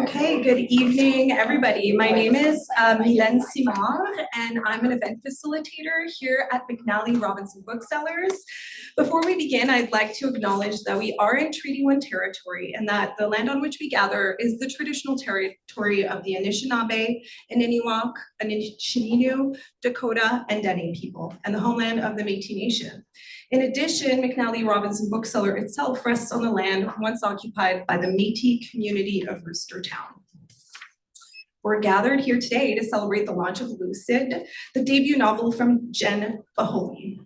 Okay, good evening, everybody. My name is Mylène Simard, and I'm an event facilitator here at McNally Robinson Booksellers. Before we begin, I'd like to acknowledge that we are in Treaty 1 territory and that the land on which we gather is the traditional territory of the Anishinaabe, Aniniwak, Anishinaabe, Dakota, and Dene people, and the homeland of the Métis Nation. In addition, McNally Robinson Bookseller itself rests on the land once occupied by the Métis community of Roostertown. We're gathered here today to celebrate the launch of Lucid, the debut novel from Jenna Boholij.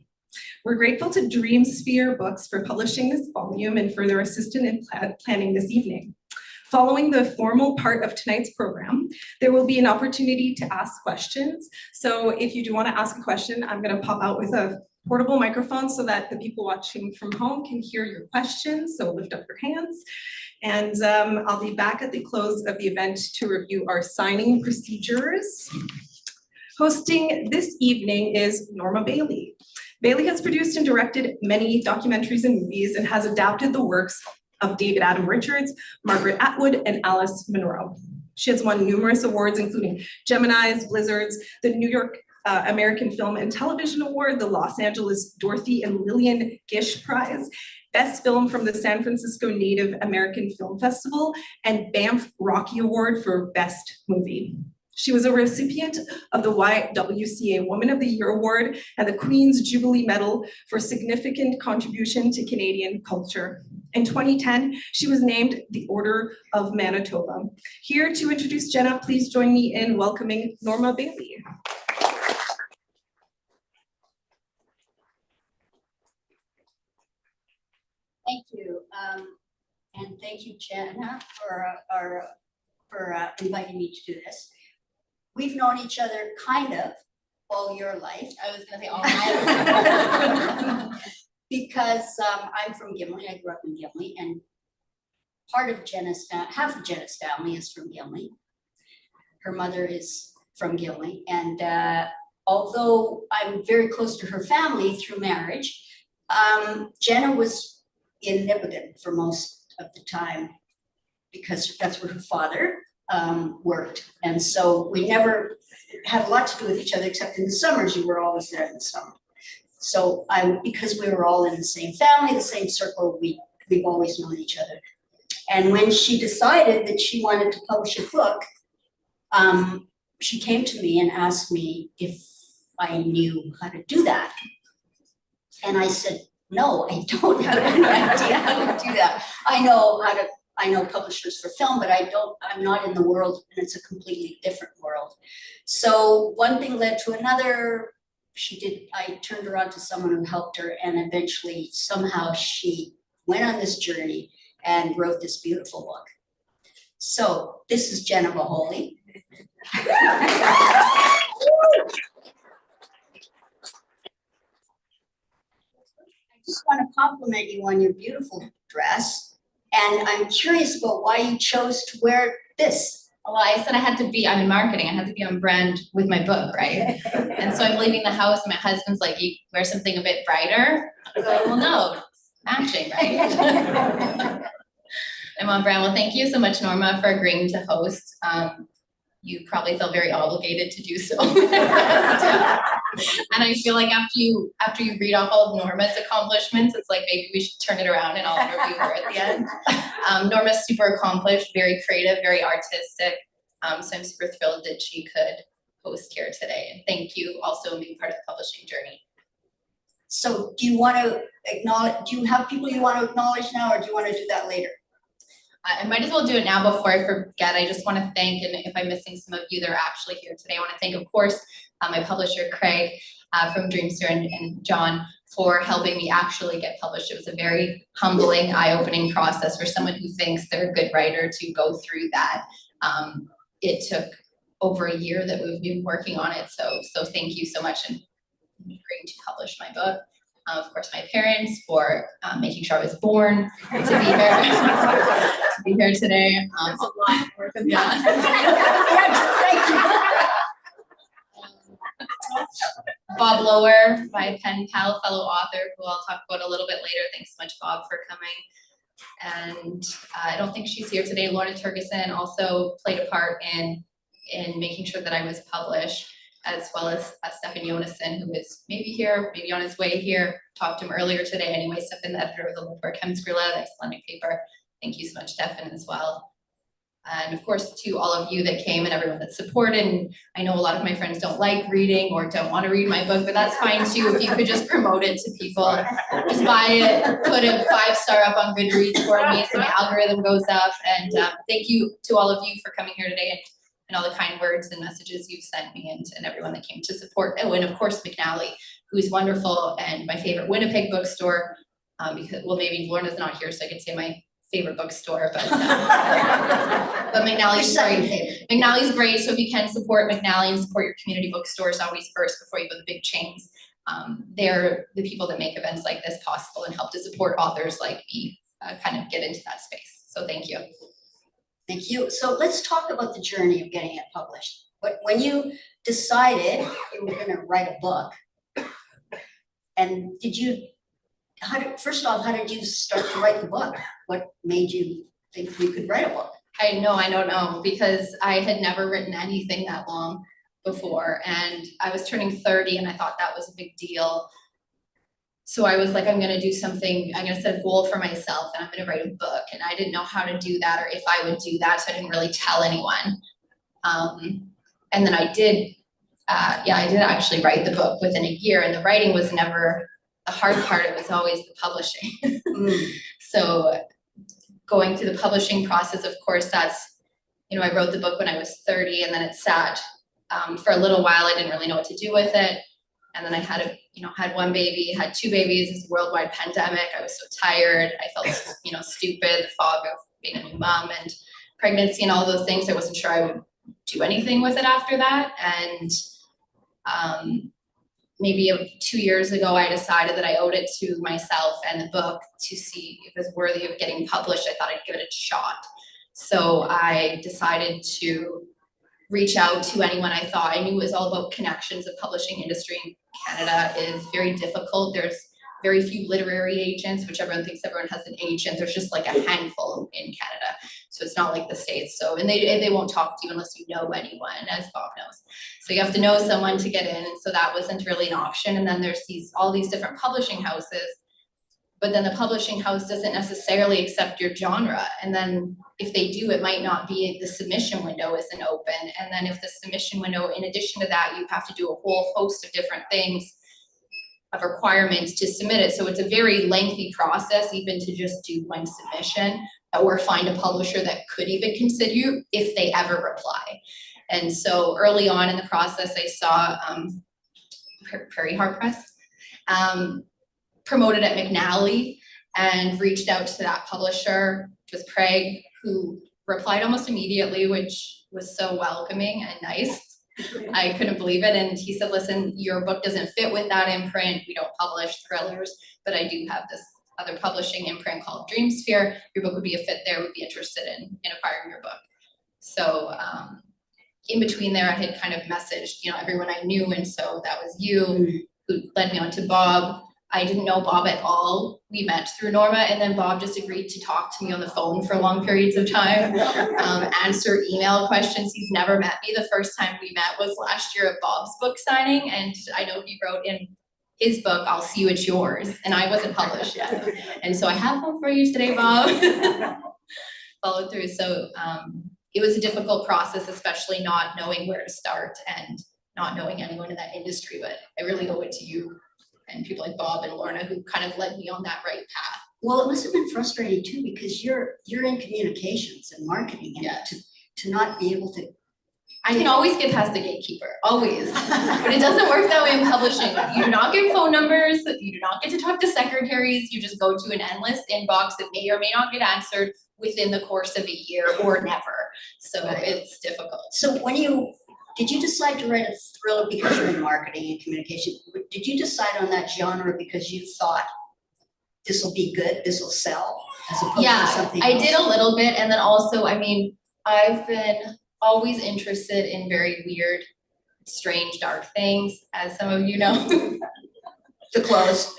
We're grateful to Dreamsphere Books for publishing this volume and for their assistance in planning this evening. Following the formal part of tonight's program, there will be an opportunity to ask questions. So if you do want to ask a question, I'm going to pop out with a portable microphone so that the people watching from home can hear your questions. So lift up your hands. And I'll be back at the close of the event to review our signing procedures. Hosting this evening is Norma Bailey. Bailey has produced and directed many documentaries and movies and has adapted the works of David Adam Richards, Margaret Atwood, and Alice Munro. She has won numerous awards, including Gemini's, Blizzard's, the New York American Film and Television Award, the Los Angeles Dorothy and Lillian Gish Prize, Best Film from the San Francisco Native American Film Festival, and Banff Rocky Award for Best Movie. She was a recipient of the YWCA Woman of the Year Award and the Queen's Jubilee Medal for significant contribution to Canadian culture. In 2010, she was named the Order of Manitoba. Here to introduce Jenna, please join me in welcoming Norma Bailey. Thank you, and thank you, Jenna, for inviting me to do this. We've known each other kind of all your life. I was going to say all my life. Because I'm from Gimli. I grew up in Gimli, and part of Jenna's half of Jenna's family is from Gimli. Her mother is from Gimli, and although I'm very close to her family through marriage, Jenna was in Neighbourhood for most of the time because that's where her father worked. And so we never had a lot to do with each other except in the summers. You were always there in the summer. So because we were all in the same family, the same circle, we've always known each other. And when she decided that she wanted to publish a book, she came to me and asked me if I knew how to do that. And I said, no, I don't have any idea how to do that. I know publishers for film, but I'm not in the world, and it's a completely different world. So one thing led to another. I turned her on to someone who helped her, and eventually somehow she went on this journey and wrote this beautiful book. So this is Jenna Boholij. I just want to compliment you on your beautiful dress, and I'm curious about why you chose to wear this. Well, I said I'm in marketing, I had to be on brand with my book, right? And so I'm leaving the house and my husband's like, you wear something a bit brighter? I was like, well, no, it's matching, right? I'm on brand. Well, thank you so much, Norma, for agreeing to host. You probably feel very obligated to do so. And I feel like after you read off all of Norma's accomplishments, it's like maybe we should turn it around and I'll interview her at the end. Norma's super accomplished, very creative, very artistic. So I'm super thrilled that she could host here today. And thank you also being part of the publishing journey. So do you want to acknowledge, do you have people you want to acknowledge now, or do you want to do that later? I might as well do it now before I forget. I just want to thank, and if I'm missing some of you that are actually here today, I want to thank, of course, my publisher, Craig, from Dreamsphere, and John for helping me actually get published. It was a very humbling, eye-opening process for someone who thinks they're a good writer to go through that. It took over a year that we've been working on it, so thank you so much in agreeing to publish my book. Of course, my parents for making sure I was born to be here, to be here today. That's a lot more than that. Bob Lower, my pen pal, fellow author, who I'll talk about a little bit later. Thanks so much, Bob, for coming. And I don't think she's here today. Lorna Turgeson also played a part in making sure that I was published, as well as Stefan Jonassen, who is maybe here, maybe on his way here. Talked to him earlier today. Anyway, Stefan, the editor of the Lindbergh Chemistry Lab, excellent paper. Thank you so much, Stefan, as well. And of course, to all of you that came and everyone that supported. And I know a lot of my friends don't like reading or don't want to read my book, but that's fine too. If you could just promote it to people, just buy it, put a 5-star up on Goodreads for me so my algorithm goes up. And thank you to all of you for coming here today and all the kind words and messages you've sent me and everyone that came to support. Oh, and of course, McNally, who's wonderful and my favorite Winnipeg bookstore. Because, well, maybe Lorna's not here, so I could say my favorite bookstore, but McNally's great. McNally's great, so if you can support McNally and support your community bookstores always first before you go to the big chains. They're the people that make events like this possible and help to support authors like me kind of get into that space. So thank you. Thank you. So let's talk about the journey of getting it published. When you decided you were going to write a book, and first off, how did you start to write the book? What made you think you could write a book? I don't know, because I had never written anything that long before, and I was turning 30 and I thought that was a big deal. So I was like, I'm gonna do something, I'm gonna set a goal for myself and I'm gonna write a book. And I didn't know how to do that or if I would do that, so I didn't really tell anyone. And then I did actually write the book within a year, and the writing was never the hard part, it was always the publishing. So going through the publishing process, of course, that's, I wrote the book when I was 30 and then it sat for a little while. I didn't really know what to do with it. And then I had had one baby, had 2 babies. It's a worldwide pandemic. I was so tired. I felt, stupid, the fog of being a new mom and pregnancy and all those things. I wasn't sure I would do anything with it after that. And maybe 2 years ago, I decided that I owed it to myself and the book to see if it was worthy of getting published. I thought I'd give it a shot. So I decided to reach out to anyone I thought. I knew it was all about connections. The publishing industry in Canada is very difficult. There's very few literary agents, which everyone thinks everyone has an agent. There's just like a handful in Canada. So it's not like the States. So, and they won't talk to you unless you know anyone, as Bob knows. So you have to know someone to get in. And so that wasn't really an option. And then there's all these different publishing houses, but then the publishing house doesn't necessarily accept your genre. And then if they do, it might not be, the submission window isn't open. And then if the submission window, in addition to that, you have to do a whole host of different things of requirements to submit it. So it's a very lengthy process, even to just do one submission, or find a publisher that could even consider you if they ever reply. And so early on in the process, I saw Prairie Heart Press promoted at McNally and reached out to that publisher, which was Craig, who replied almost immediately, which was so welcoming and nice. I couldn't believe it. And he said, listen, your book doesn't fit with that imprint. We don't publish thrillers, but I do have this other publishing imprint called Dreamsphere. Your book would be a fit there, would be interested in acquiring your book. So in between there, I had kind of messaged, everyone I knew. And so that was you who led me on to Bob. I didn't know Bob at all. We met through Norma, and then Bob just agreed to talk to me on the phone for long periods of time, answer email questions. He's never met me. The first time we met was last year at Bob's book signing, and I know he wrote in his book, I'll See You at Yours, and I wasn't published yet. And so I have one for you today, Bob. Followed through. So it was a difficult process, especially not knowing where to start and not knowing anyone in that industry, but I really owe it to you and people like Bob and Lorna who kind of led me on that right path. Well, it must have been frustrating too, because you're in communications and marketing, and yes. to not be able to. I can always get past the gatekeeper, always. But it doesn't work that way in publishing. You do not get phone numbers, you do not get to talk to secretaries, you just go to an endless inbox that may or may not get answered within the course of a year or never. So it's difficult. So did you decide to write a thriller because you're in marketing and communication? Did you decide on that genre because you thought this will be good, this will sell, as opposed to something else? I did a little bit, and then also, I've been always interested in very weird strange, dark things, as some of you know. The clothes.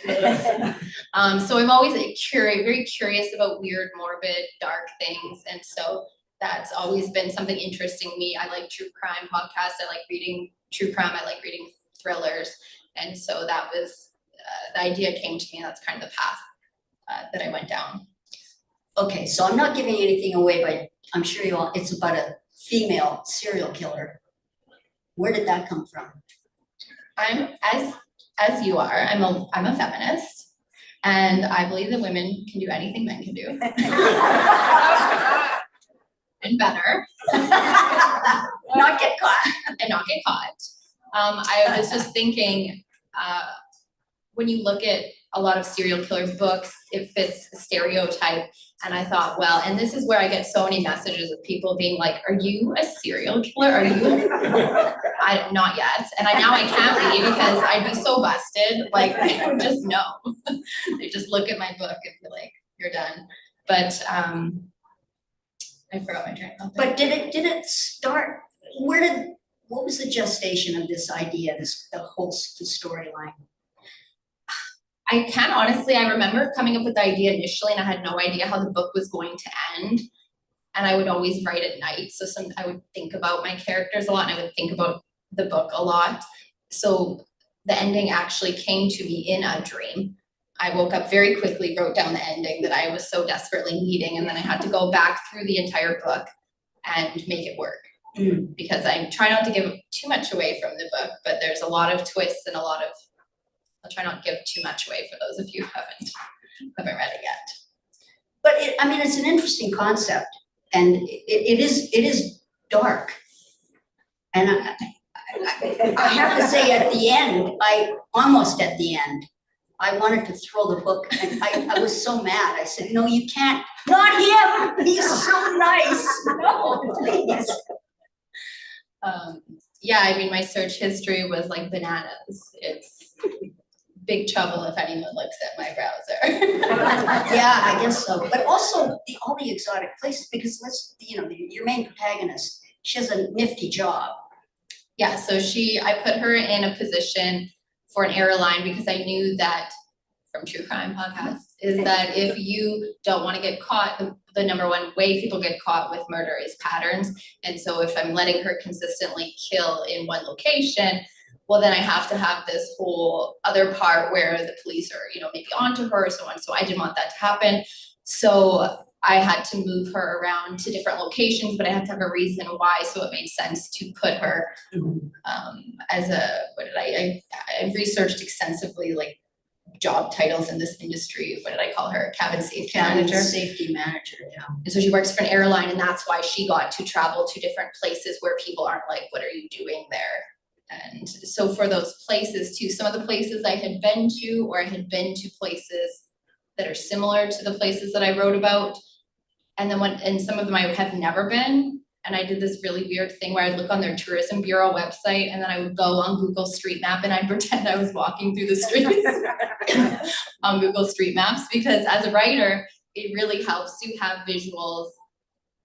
So I'm always very curious about weird, morbid, dark things. And so that's always been something interesting to me. I like true crime podcasts. I like reading true crime. I like reading thrillers. And so that was, the idea came to me, and that's kind of the path that I went down. Okay, so I'm not giving anything away, but I'm sure you all, it's about a female serial killer. Where did that come from? I'm, as you are, I'm a feminist, and I believe that women can do anything men can do. And better. Not get caught. And not get caught. I was just thinking, when you look at a lot of serial killer books, it fits the stereotype. And I thought, well, and this is where I get so many messages of people being like, are you a serial killer? Are you? Not yet. And now I can't be, because I'd be so busted. Like, they would just know. They just look at my book and be like, you're done. But I forgot my train of thought there. But did it start, what was the gestation of this idea, the whole storyline? I can honestly, I remember coming up with the idea initially, and I had no idea how the book was going to end. And I would always write at night. So I would think about my characters a lot, and I would think about the book a lot. So the ending actually came to me in a dream. I woke up very quickly, wrote down the ending that I was so desperately needing, and then I had to go back through the entire book and make it work. Because I try not to give too much away from the book, but there's a lot of twists and I'll try not to give too much away for those of you who haven't read it yet. But it's an interesting concept, and it is dark. And I have to say, at the end, almost at the end, I wanted to throw the book, and I was so mad. I said, no, you can't. Not him. He's so nice. No, please. Yeah, I mean, my search history was like bananas. It's big trouble if anyone looks at my browser. Yeah, I guess so. But also all the exotic places, because your main protagonist, she has a nifty job. Yeah, so I put her in a position for an airline, because I knew that from true crime podcasts is that if you don't want to get caught, the number one way people get caught with murder is patterns. And so if I'm letting her consistently kill in one location, well, then I have to have this whole other part where the police are, maybe onto her or so on. So I didn't want that to happen. So I had to move her around to different locations, but I had to have a reason why. So it made sense to put her as I researched extensively, like job titles in this industry. What did I call her? Cabin safety manager. Safety manager, yeah. And so she works for an airline, and that's why she got to travel to different places where people aren't like, what are you doing there? And so for those places too, some of the places I had been to, or I had been to places that are similar to the places that I wrote about. And then and some of them I have never been. And I did this really weird thing where I'd look on their tourism bureau website, and then I would go on Google Street Map and I'd pretend I was walking through the streets on Google Street Maps, because as a writer, it really helps you have visuals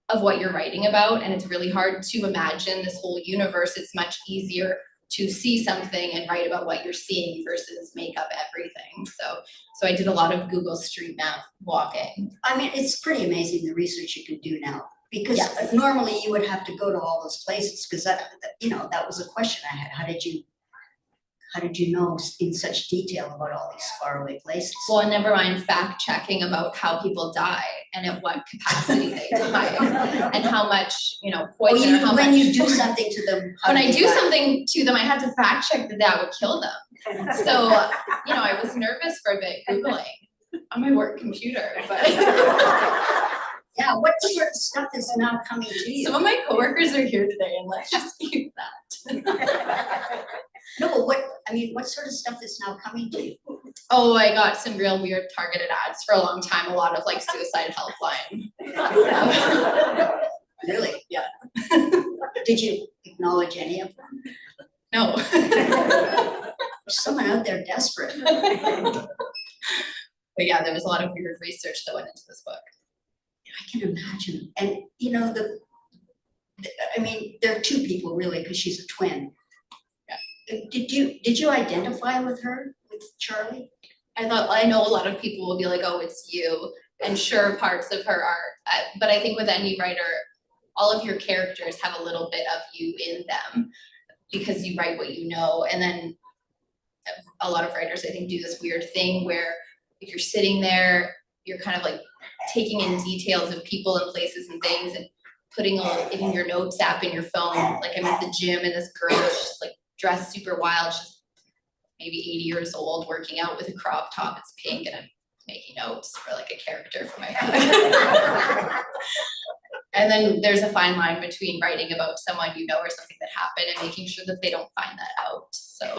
of what you're writing about. And it's really hard to imagine this whole universe. It's much easier to see something and write about what you're seeing versus make up everything. So I did a lot of Google Street Map walking. It's pretty amazing the research you can do now. Because Yes. Normally you would have to go to all those places, because that was a question I had. How did you know in such detail about all these faraway places? Well, and never mind fact checking about how people die and at what capacity they die and how much, poison. When you do something to them. When I do something to them, I had to fact check that would kill them. So, I was nervous for a bit Googling on my work computer, but. Yeah, what sort of stuff is now coming to you? Some of my coworkers are here today, and let's just keep that. No, but what sort of stuff is now coming to you? Oh, I got some real weird targeted ads for a long time, a lot of like suicide helpline. Really? Yeah. Did you acknowledge any of them? No. There's someone out there desperate. But yeah, there was a lot of weird research that went into this book. I can imagine. And there are two people really, because she's a twin. Did you identify with her, with Charlie? I know a lot of people will be like, oh, it's you, and sure, parts of her are, but I think with any writer, all of your characters have a little bit of you in them because you write what you know. And then a lot of writers, I think, do this weird thing where if you're sitting there, you're kind of like taking in details of people and places and things and putting in your notes app in your phone. Like I'm at the gym and this girl is just like dressed super wild. She's maybe 80 years old, working out with a crop top. It's pink, and I'm making notes for like a character for my book. And then there's a fine line between writing about someone you know or something that happened and making sure that they don't find that out. So,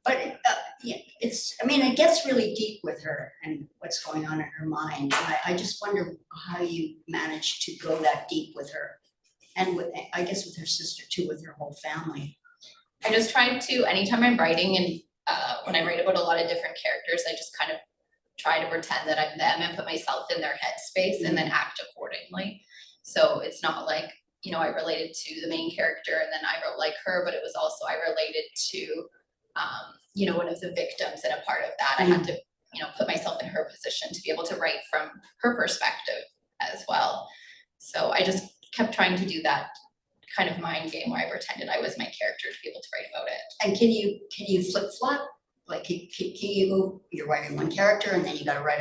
But yeah, it gets really deep with her and what's going on in her mind. And I just wonder how you managed to go that deep with her, and I guess with her sister too, with her whole family. I just tried to, anytime I'm writing, and when I write about a lot of different characters, I just kind of try to pretend that I'm them and put myself in their headspace and then act accordingly. So it's not like, I related to the main character and then I wrote like her, but it was also, I related to, one of the victims, and a part of that, I had to, put myself in her position to be able to write from her perspective as well. So I just kept trying to do that kind of mind game where I pretended I was my character to be able to write about it. And can you flip flop? Like, can you go, you're writing one character and then you gotta write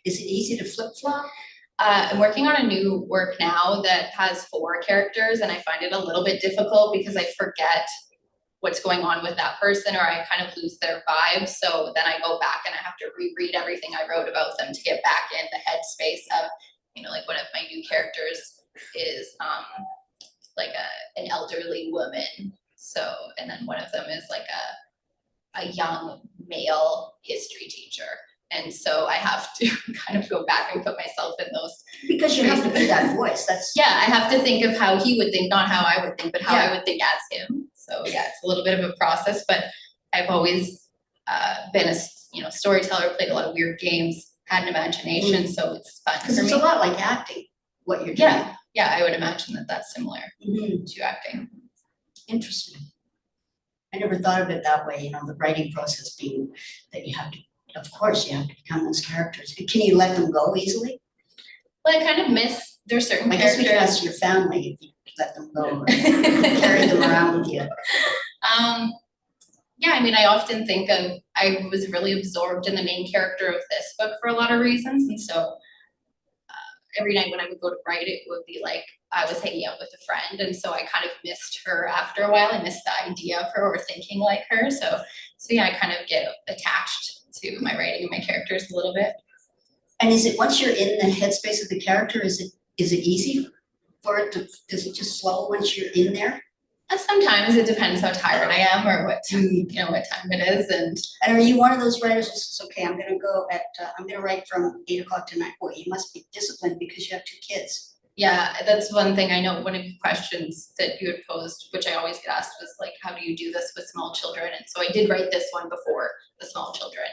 is it easy to flip flop? I'm working on a new work now that has 4 characters, and I find it a little bit difficult because I forget what's going on with that person, or I kind of lose their vibe. So then I go back and I have to reread everything I wrote about them to get back in the headspace of, like one of my new characters is like an elderly woman. So, and then one of them is like a young male history teacher. And so I have to kind of go back and put myself in those. Because you have to be that voice. Yeah, I have to think of how he would think, not how I would think, but how I would think as him. So yeah, it's a little bit of a process, but I've always been a storyteller, played a lot of weird games, had an imagination, so it's fun for me. Because it's a lot like acting, what you're doing. Yeah, I would imagine that that's similar to acting. Interesting. I never thought of it that way, the writing process being that you have to, of course, you have to become those characters. Can you let them go easily? Well, I kind of miss, there's certain I guess we characters. can ask your family if you let them go or carry them around with you. Yeah, I often think of, I was really absorbed in the main character of this book for a lot of reasons. And so every night when I would go to write, it would be like I was hanging out with a friend. And so I kind of missed her after a while. I missed the idea of her or thinking like her. So yeah, I kind of get attached to my writing and my characters a little bit. And is it, once you're in the headspace of the character, is it easy for it to, does it just flow once you're in there? Sometimes it depends how tired I am or what time it is. And are you one of those writers who says, okay, I'm gonna write from 8 o'clock tonight? Boy, you must be disciplined because you have 2 kids. Yeah, that's one thing I know. One of the questions that you had posed, which I always get asked, was like, how do you do this with small children? And so I did write this one before the small children,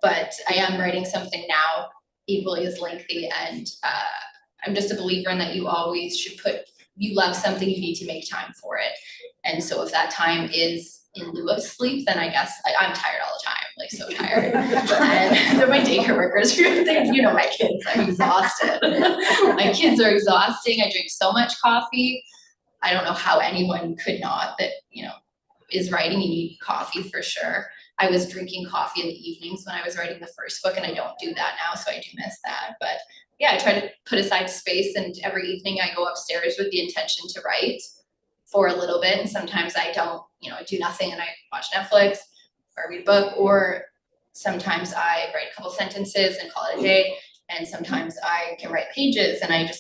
but I am writing something now equally as lengthy. And I'm just a believer in that you always should you love something, you need to make time for it. And so if that time is in lieu of sleep, then I guess I'm tired all the time, like so tired. And they're my daycare workers. My kids, I'm exhausted. My kids are exhausting. I drink so much coffee. I don't know how anyone could not that, is writing. You need coffee for sure. I was drinking coffee in the evenings when I was writing the first book, and I don't do that now, so I do miss that. But yeah, I try to put aside space, and every evening I go upstairs with the intention to write for a little bit. And sometimes I don't, I do nothing and I watch Netflix or read a book, or sometimes I write a couple sentences and call it a day. And sometimes I can write pages. And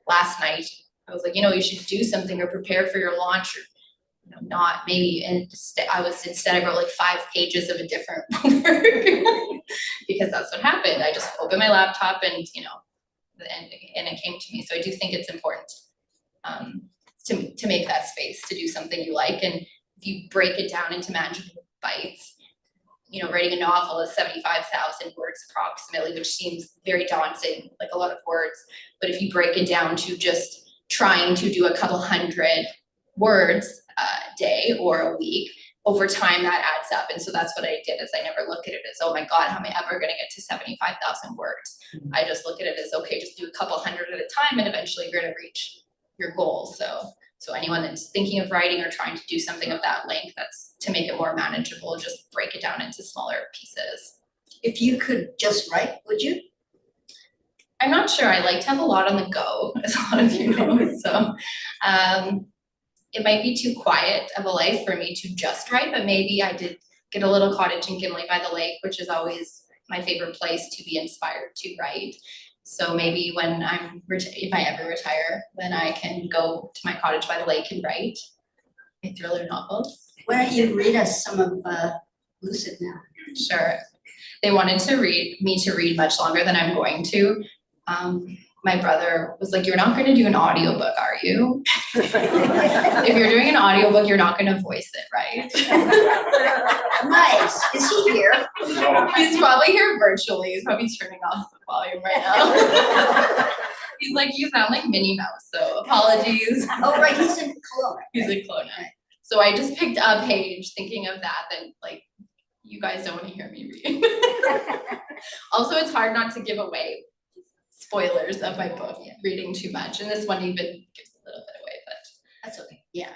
last night I was like, you should do something or prepare for your launch, or not maybe. And instead I wrote like 5 pages of a different work because that's what happened. I just opened my laptop and, and it came to me. So I do think it's important to make that space to do something you like. And if you break it down into manageable bites, writing a novel is 75,000 words approximately, which seems very daunting, like a lot of words. But if you break it down to just trying to do a couple hundred words, day or a week, over time that adds up. And so that's what I did, is I never look at it as, oh my God, how am I ever going to get to 75,000 words? I just look at it as, okay, just do a couple hundred at a time and eventually you're going to reach your goal. So anyone that's thinking of writing or trying to do something of that length, that's to make it more manageable, just break it down into smaller pieces. If you could just write, would you? I'm not sure. I like to have a lot on the go, as a lot of you know. So it might be too quiet of a life for me to just write, but maybe I did get a little cottage in Gimli by the lake, which is always my favorite place to be inspired to write. So maybe when if I ever retire, then I can go to my cottage by the lake and write my thriller novels. Why don't you read us some of Lucid now? Sure. They wanted me to read much longer than I'm going to. My brother was like, you're not going to do an audiobook, are you? If you're doing an audiobook, you're not going to voice it, right? Nice. Is he here? He's probably here virtually. He's probably turning off the volume right now. He's like, you sound like Minnie Mouse, so apologies. Oh, right, he's in Kelowna. He's in Kelowna. Right. So I just picked a page thinking of that, like, you guys don't want to hear me read. Also, it's hard not to give away spoilers of my book, reading too much, and this one even gives a little bit away, but that's okay. Yeah.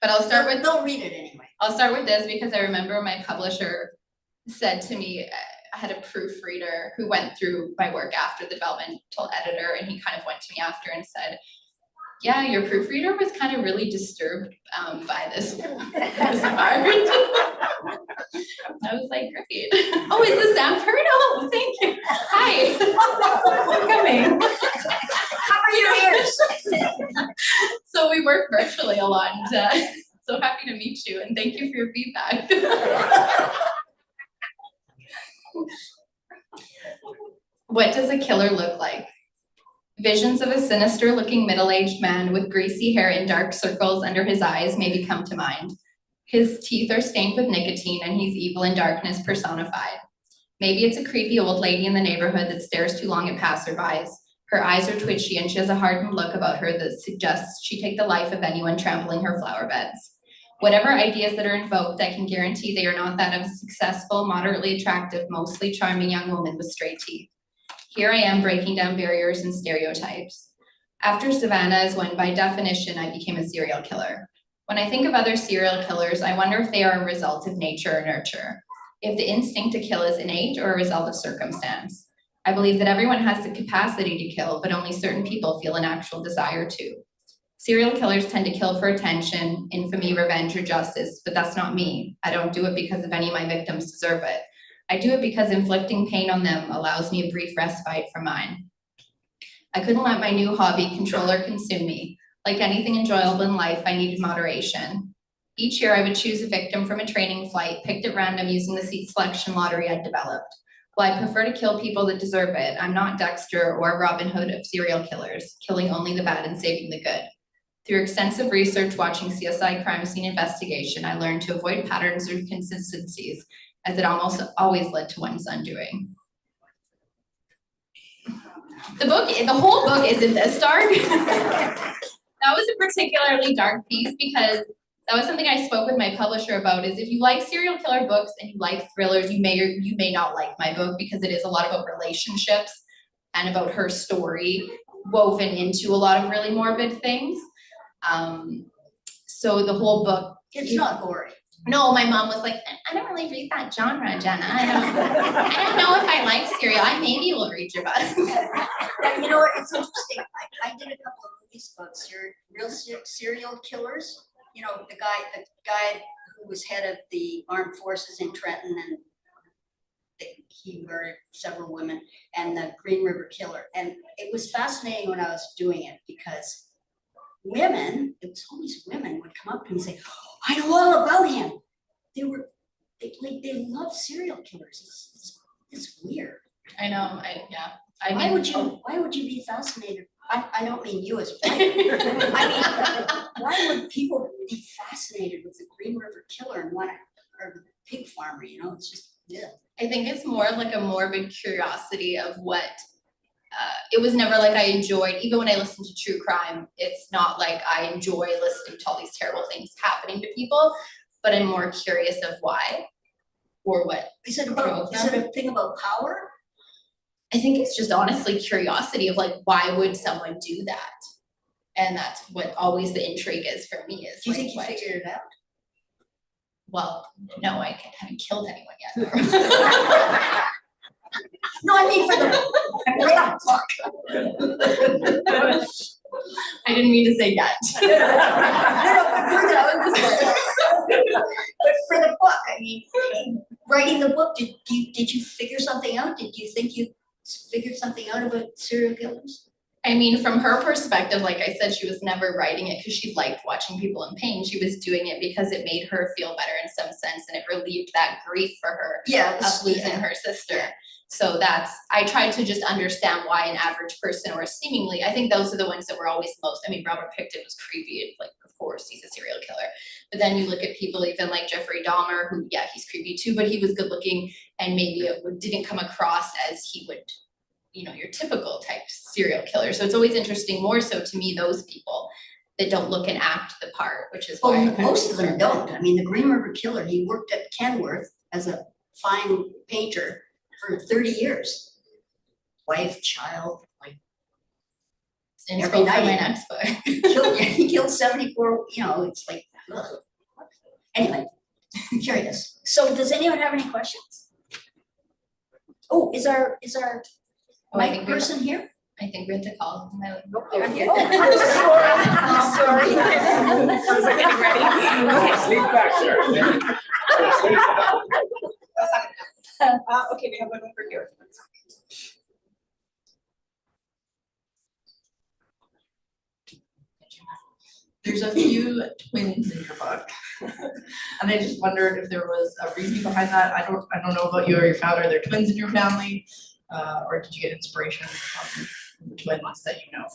But I'll start with. They'll read it anyway. I'll start with this because I remember my publisher said to me, I had a proofreader who went through my work after the developmental editor, and he kind of went to me after and said, yeah, your proofreader was kind of really disturbed by this part. I was like, great. Oh, is this Sanford? Oh, thank you. Hi. I'm coming. Cover your ears. So we work virtually a lot, and so happy to meet you, and thank you for your feedback. What does a killer look like? Visions of a sinister-looking middle-aged man with greasy hair and dark circles under his eyes maybe come to mind. His teeth are stained with nicotine, and he's evil and darkness personified. Maybe it's a creepy old lady in the neighborhood that stares too long at passerbys. Her eyes are twitchy, and she has a hardened look about her that suggests she take the life of anyone trampling her flower beds. Whatever ideas that are invoked, I can guarantee they are not that of a successful, moderately attractive, mostly charming young woman with straight teeth. Here I am breaking down barriers and stereotypes. After Savannah is when, by definition, I became a serial killer. When I think of other serial killers, I wonder if they are a result of nature or nurture, if the instinct to kill is innate or a result of circumstance. I believe that everyone has the capacity to kill, but only certain people feel an actual desire to. Serial killers tend to kill for attention, infamy, revenge, or justice, but that's not me. I don't do it because of any of my victims deserve it. I do it because inflicting pain on them allows me a brief respite from mine. I couldn't let my new hobby control or consume me. Like anything enjoyable in life, I needed moderation. Each year I would choose a victim from a training flight, picked at random using the seat selection lottery I'd developed. While I prefer to kill people that deserve it, I'm not Dexter or Robin Hood of serial killers, killing only the bad and saving the good. Through extensive research watching CSI crime scene investigation, I learned to avoid patterns or consistencies, as it almost always led to one's undoing. The whole book isn't this dark. That was a particularly dark piece because that was something I spoke with my publisher about, is if you like serial killer books and you like thrillers, you may or you may not like my book because it is a lot about relationships and about her story woven into a lot of really morbid things. So the whole book. It's not gory. No, my mom was like, I don't really read that genre, Jenna. I don't know if I like serial. I maybe will read your book. And you know what, it's interesting. I did a couple of movies about real serial killers. You know, the guy who was head of the armed forces in Trenton, and he murdered several women, and the Green River Killer. And it was fascinating when I was doing it because women, it was always women, would come up to me and say, oh, I know all about him. They love serial killers. It's weird. I know. Why would you be fascinated? I don't mean you as a writer. I mean, why would people be fascinated with the Green River Killer and or the pig farmer? You know, it's just, yeah. I think it's more of like a morbid curiosity of what it was never like I enjoyed, even when I listened to true crime, it's not like I enjoy listening to all these terrible things happening to people, but I'm more curious of why or what. Is it a thing about power? I think it's just honestly curiosity of like, why would someone do that? And that's what always the intrigue is for me is. Do you like, think you figured it out? Well, no, I haven't killed anyone yet. No, I mean for the I didn't mean to say yet. But for the book, I mean, writing the book, did you figure something out? Did you think you figured something out about serial killers? I mean, from her perspective, like I said, she was never writing it because she liked watching people in pain. She was doing it because it made her feel better in some sense, and it relieved that grief for her of losing her sister. So I tried to just understand why an average person or seemingly, I think those are the ones that were always most, I mean, Robert Pickton was creepy, and like, of course, he's a serial killer. But then you look at people even like Jeffrey Dahmer, who, yeah, he's creepy too, but he was good looking, and maybe it didn't come across as he would, you know, your typical type serial killer. So it's always interesting, more so to me, those people that don't look and act the part, which is why most of them don't. I mean, the Green River Killer, he worked at Kenworth as a fine painter for 30 years. Wife, child, like every night. My next book. He killed 74, you know, it's like, ugh. Anyway, curious. So does anyone have any questions? Oh, is our mic person here? I think we have to call my I'm here. Sorry. I was like getting ready. Okay. Sleep back, sir. Okay, we have one over here. There's a few twins in your book, and I just wondered if there was a reason behind that. I don't know about you or your family. Are there twins in your family, or did you get inspiration from the twins that you know?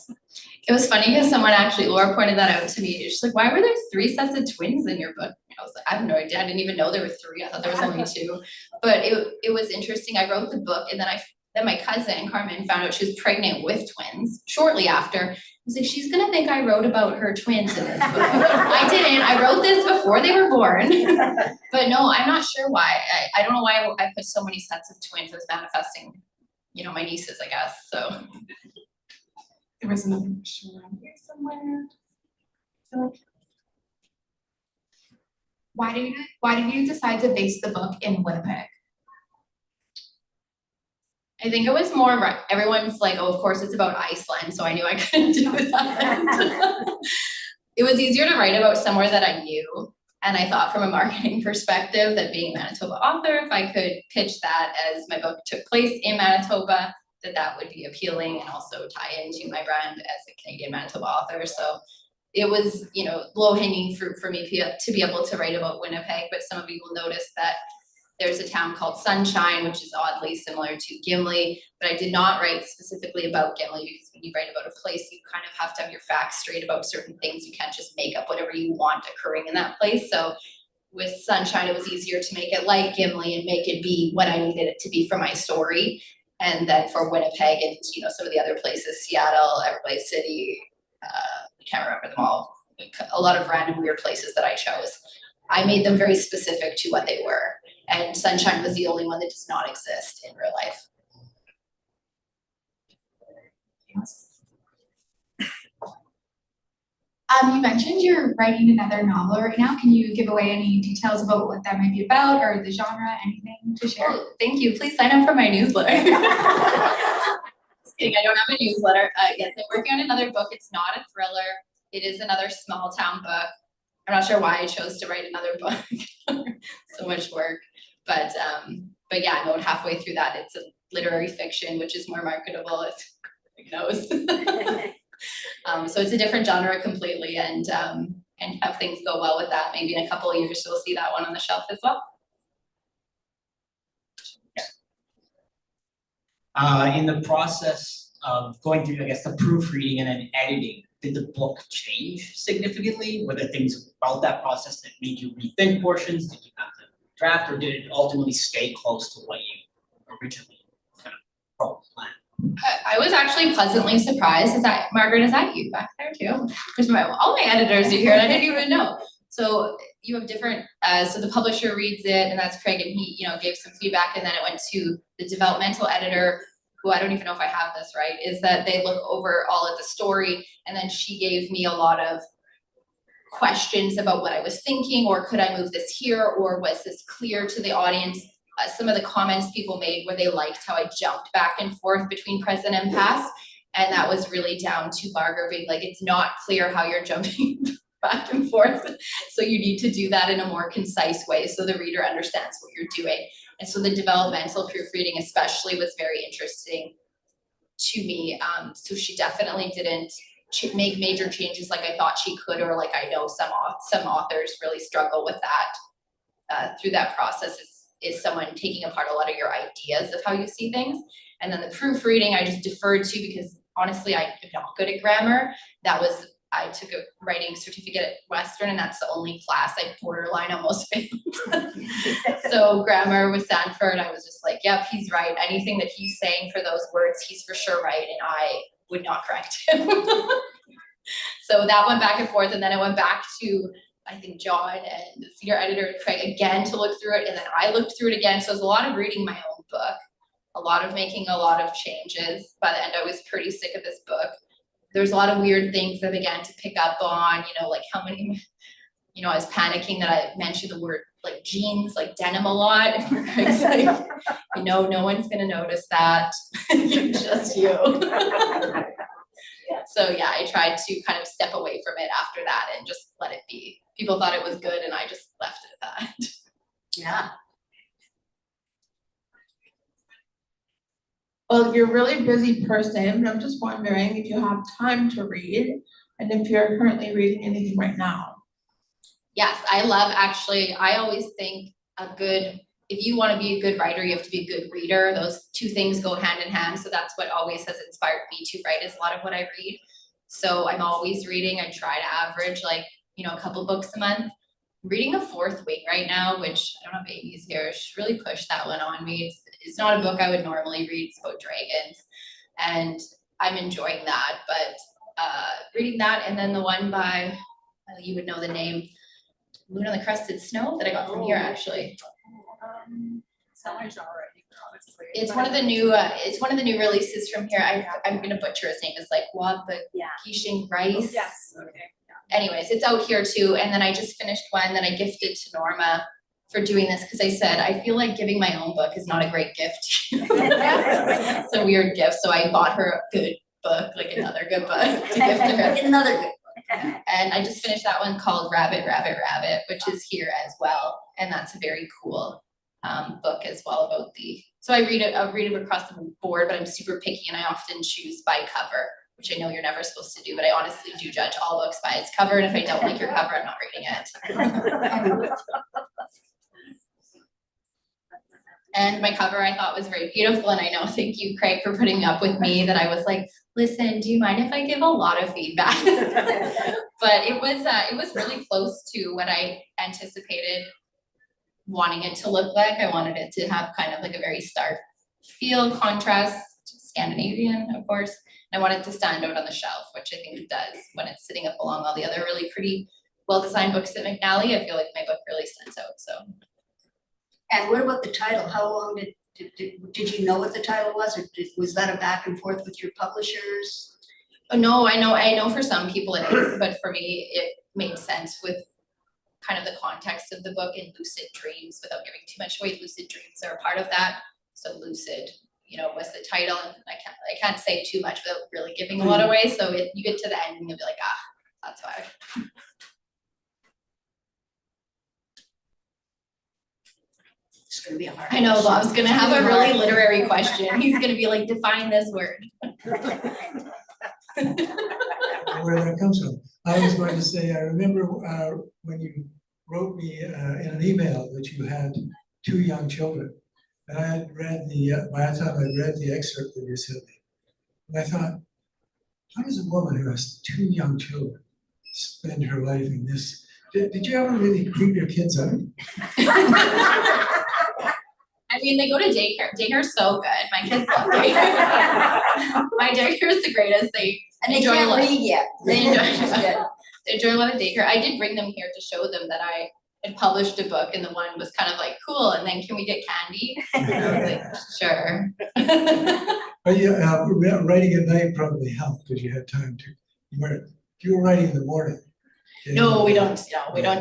It was funny because someone actually, Laura pointed that out to me. She's like, why were there 3 sets of twins in your book? I was like, I have no idea. I didn't even know there were 3. I thought there was only 2. But it was interesting. I wrote the book, and then my cousin Carmen found out she was pregnant with twins shortly after. I was like, she's gonna think I wrote about her twins in this book. I didn't. I wrote this before they were born. But no, I'm not sure why. I don't know why I put so many sets of twins. I was manifesting, you know, my nieces, I guess. So There was another question around here somewhere. So, why did you decide to base the book in Winnipeg? I think it was more, everyone's like, oh, of course it's about Iceland, so I knew I couldn't do that. It was easier to write about somewhere that I knew, and I thought from a marketing perspective that being a Manitoba author, if I could pitch that as my book took place in Manitoba, that would be appealing and also tie into my brand as a Canadian Manitoba author. So it was, you know, low-hanging fruit for me to be able to write about Winnipeg, but some of you will notice that there's a town called Sunshine, which is oddly similar to Gimli, but I did not write specifically about Gimli because when you write about a place, you kind of have to have your facts straight about certain things. You can't just make up whatever you want occurring in that place. So with Sunshine, it was easier to make it like Gimli and make it be what I needed it to be for my story. And then for Winnipeg and, you know, some of the other places, Seattle, Everglades City, I can't remember them all, a lot of random weird places that I chose. I made them very specific to what they were. And Sunshine was the only one that does not exist in real life. You mentioned you're writing another novel right now. Can you give away any details about what that might be about or the genre, anything to share? Oh, thank you. Please sign up for my newsletter. Just kidding, I don't have a newsletter. Yes, I'm working on another book. It's not a thriller. It is another small town book. I'm not sure why I chose to write another book. So much work. But yeah, no, halfway through that, it's a literary fiction, which is more marketable, as who knows. So it's a different genre completely, and have things go well with that. Maybe in a couple of years, you'll see that one on the shelf as well. In the process of going through, I guess, the proofreading and then editing, did the book change significantly? Were there things about that process that made you rethink portions? Did you have to draft, or did it ultimately stay close to what you originally kind of planned? I was actually pleasantly surprised. Is that, Margaret, is that you back there too? There's all my editors are here and I didn't even know. So you have different, so the publisher reads it and that's Craig, and he, gave some feedback, and then it went to the developmental editor, who I don't even know if I have this right, is that they look over all of the story, and then she gave me a lot of questions about what I was thinking, or could I move this here, or was this clear to the audience? Some of the comments people made where they liked how I jumped back and forth between present and past, and that was really down to Margaret being like, it's not clear how you're jumping back and forth, so you need to do that in a more concise way so the reader understands what you're doing. And so the developmental proofreading especially was very interesting to me. So she definitely didn't make major changes like I thought she could, or like I know some authors really struggle with that. Through that process is someone taking apart a lot of your ideas of how you see things. And then the proofreading I just deferred to, because honestly I am not good at grammar. I took a writing certificate at Western, and that's the only class I borderline almost failed. So grammar with Sanford, I was just like, yep, he's right. Anything that he's saying for those words, he's for sure right, and I would not correct him. So that went back and forth, and then it went back to, I think, John and the senior editor and Craig again to look through it, and then I looked through it again. So it was a lot of reading my own book, a lot of making a lot of changes. By the end, I was pretty sick of this book. There's a lot of weird things that I began to pick up on, like how many, I was panicking that I mentioned the word like jeans, like denim a lot. And Craig's like, no one's gonna notice that, just you. So yeah, I tried to kind of step away from it after that and just let it be. People thought it was good and I just left it at that. Yeah. Well, you're a really busy person. I'm just wondering if you have time to read and if you're currently reading anything right now. Yes, I always think if you want to be a good writer, you have to be a good reader. Those two things go hand in hand. So that's what always has inspired me to write, is a lot of what I read. So I'm always reading. I try to average a couple books a month. I'm reading A Fourth Wing right now, which I don't have Amy's here. She really pushed that one on me. It's not a book I would normally read. It's about dragons, and I'm enjoying that. But reading that, and then the one by, you would know the name, Moon on the Crusted Snow, that I got from here actually. It's not my genre either, honestly. It's one of the new releases from here. I'm gonna butcher his name. It's like Gishin Rice. Yes, okay. Anyways, it's out here too. And then I just finished one that I gifted to Norma for doing this, because I said, I feel like giving my own book is not a great gift. It's a weird gift. So I bought her a good book, like another good book to gift to her. Another good. And I just finished that one called Rabbit, Rabbit, Rabbit, which is here as well. And that's a very cool book as well about so I'll read it across the board, but I'm super picky and I often choose by cover, which I know you're never supposed to do, but I honestly do judge all books by its cover. And if I don't like your cover, I'm not reading it. And my cover I thought was very beautiful. And I know, thank you, Craig, for putting up with me that I was like, listen, do you mind if I give a lot of feedback? But it was really close to what I anticipated wanting it to look like. I wanted it to have kind of like a very stark feel, contrast, Scandinavian, of course. And I wanted it to stand out on the shelf, which I think it does when it's sitting up along all the other really pretty, well-designed books at McNally. I feel like my book really stands out, so. And what about the title? How long did you know what the title was, or was that a back and forth with your publishers? Oh, no, I know for some people it is, but for me, it made sense with kind of the context of the book and lucid dreams. Without giving too much away, lucid dreams are a part of that. So lucid, was the title, and I can't say too much without really giving a lot away. So you get to the end and you'll be like, that's why. It's gonna be a hard. I know Bob's gonna have a really literary question. He's gonna be like, define this word. Where that comes from. I was going to say, I remember when you wrote me in an email that you had 2 young children. And I had read by that time I'd read the excerpt that you sent me. And I thought, how does a woman who has 2 young children spend her life in this? Did you ever really creep your kids out? mean, they go to daycare. Daycare's so good. My kids love daycare. My daycare is the greatest. They And they enjoy a can't lot. read yet. They enjoy, Yeah. they enjoy a lot of daycare. I did bring them here to show them that I had published a book, and the one was kind of like, cool, and then can we get candy? And I was like, sure. But yeah, writing at night probably helped because you had time to, if you were writing in the morning. No, we don't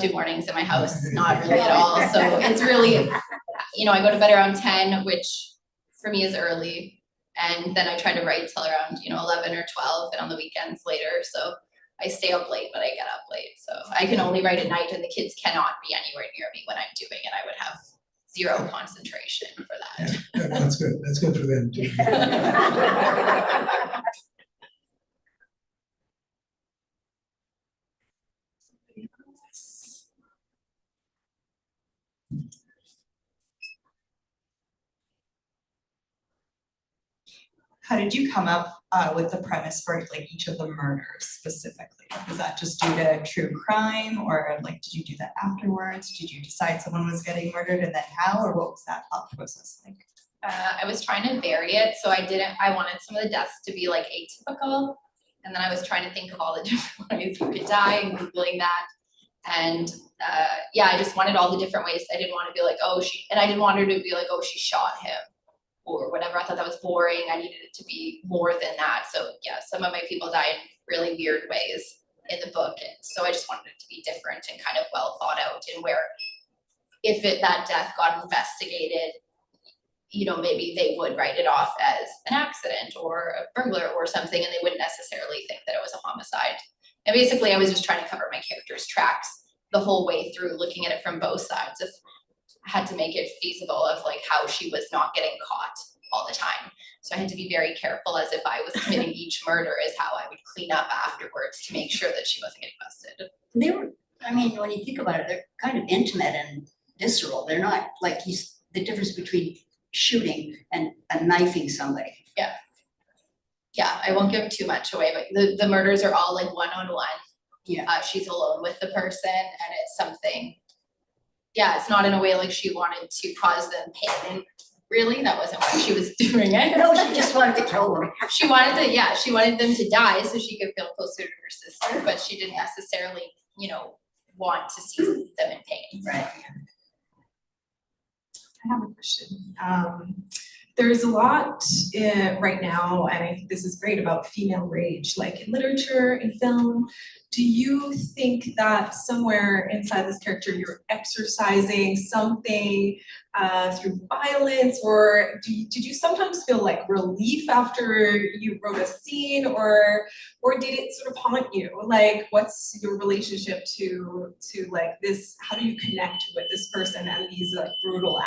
do mornings in my house, not really at all. So it's really, I go to bed around 10, which for me is early. And then I try to write till around, 11 or 12, and on the weekends later. So I stay up late, but I get up late. So I can only write at night, and the kids cannot be anywhere near me when I'm doing it. I would have zero concentration for that. Yeah, that's good. That's good for them too. How did you come up with the premise for like each of the murders specifically? Was that just due to true crime, or like did you do that afterwards? Did you decide someone was getting murdered and then how, or what was that thought process like? I was trying to vary it, so I wanted some of the deaths to be like atypical, and then I was trying to think of all the different ways you could die and Googling that. And I just wanted all the different ways. I didn't want to be like, and I didn't want her to be like, she shot him or whatever. I thought that was boring. I needed it to be more than that. So yeah, some of my people die in really weird ways in the book. And so I just wanted it to be different and kind of well thought out, and where if that death got investigated, maybe they would write it off as an accident or a burglar or something, and they wouldn't necessarily think that it was a homicide. And basically I was just trying to cover my character's tracks the whole way through, looking at it from both sides. If I had to make it feasible of like how she was not getting caught all the time. So I had to be very careful, as if I was committing each murder, is how I would clean up afterwards to make sure that she wasn't getting busted. They were, when you think about it, they're kind of intimate and visceral. They're not like the difference between shooting and knifing somebody. Yeah, I won't give too much away, but the murders are all like one-on-one. Yeah. She's alone with the person, and it's something, it's not in a way like she wanted to cause them pain. Really, that wasn't why she was doing it. No, she just wanted to kill them. She wanted them to die so she could feel closer to her sister, but she didn't necessarily, want to see them in pain. Right. I have a question. There's a lot right now, and I think this is great, about female rage, like in literature, in film. Do you think that somewhere inside this character you're exercising something through violence, or did you sometimes feel like relief after you wrote a scene, or did it sort of haunt you? Like, what's your relationship to like this? How do you connect with this person and these brutal